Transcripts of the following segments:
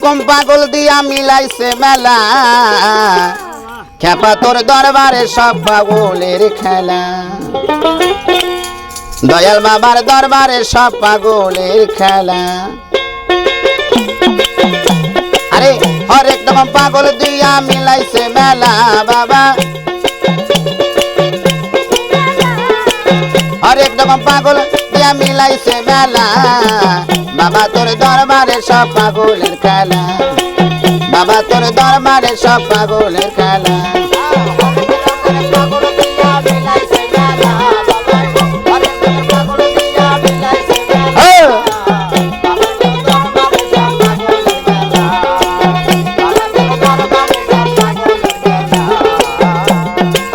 কম পাগল দিয়া মিলাইছে মেলা খেপা তোর দরবারে সব পাগলের খেলা দয়াল বাবার দরবারে সব পাগলের খেলা আরে হরেক রকম পাগল দিয়া মিলাইছে মেলা বাবা হরেক রকম পাগল দিয়া মিলাইছে মেলা বাবা তোর দরবারে সব পাগলের খেলা বাবা তোর দরবারে সব পাগলের খেলা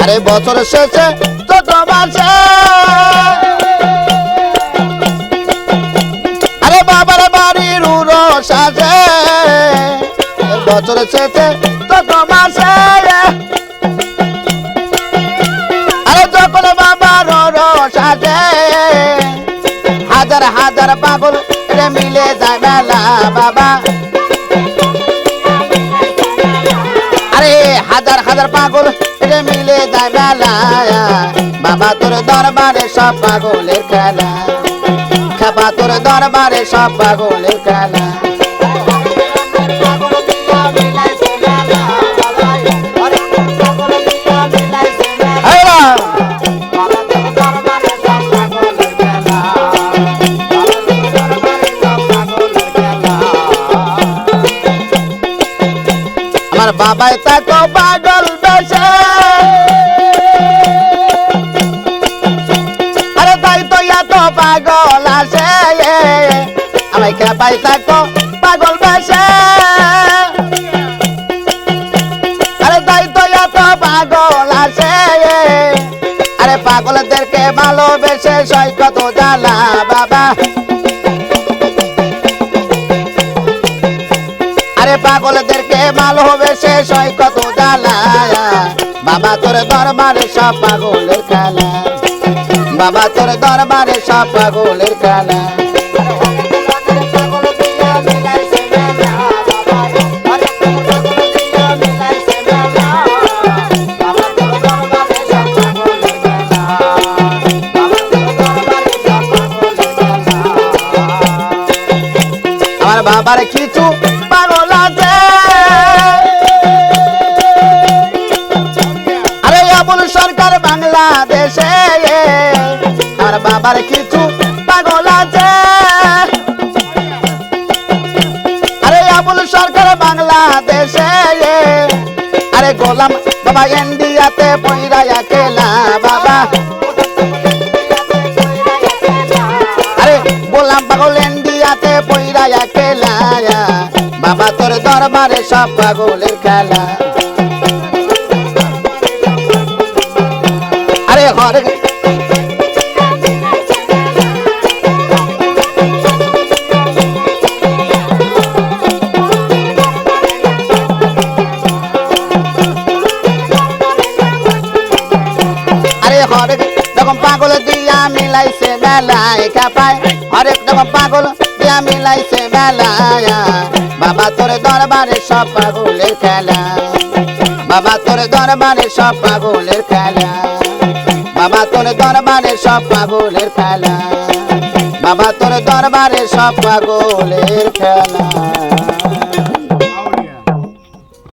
আরে বছর শেষে চোদ্দ মাসে আরে বাবার বাড়ির উরস আছে বছর শেষে চোদ্দ মাসে আরে যখন বাবার উরস আছে হাজার হাজার পাগল রে মিলে যায় মেলা বাবা আরে হাজার হাজার পাগল রে মিলে যায় মেলা বাবা তোর দরবারে সব পাগলের খেলা খেপা তোর দরবারে সব পাগলের খেলা আমার বাবাই তাকে পাগল বেশে আরে তাই তো এত পাগল আসে আমি খেপাই তাকে পাগল বেশে আরে তাই তো এত পাগল আসে আরে পাগলদেরকে ভালোবেসে সই কত জ্বালা বাবা আরে পাগলদেরকে ভালোবেসে সই কত জ্বালা বাবা তোর দরবারে সব পাগলের খেলা বাবা তোর দরবারে সব পাগলের খেলা আমার বাবার কিছু পাগল আছে আরে আবুল সরকার বাংলাদেশে আমার বাবার কিছু পাগল আছে আরে আবুল সরকার বাংলাদেশে আরে গোলাম বাবা ইন্ডিয়াতে পইরায়া খেলা বাবা আরে গোলাম পাগল ইন্ডিয়াতে পইরায়া খেলা বাবা তোর দরবারে সব পাগলের খেলা আরে হরে আরে হরেক রকম পাগল দিয়া মিলাইছে মেলায় খেপায় হরেক রকম পাগল দিয়া মিলাইছে মেলায় বাবা তোর দরবারে সব পাগলের খেলা বাবা তোর দরবারে সব পাগলের খেলা বাবা তোর দরবারে সব পাগলের খেলা বাবা তোর দরবারে সব পাগলের খেলা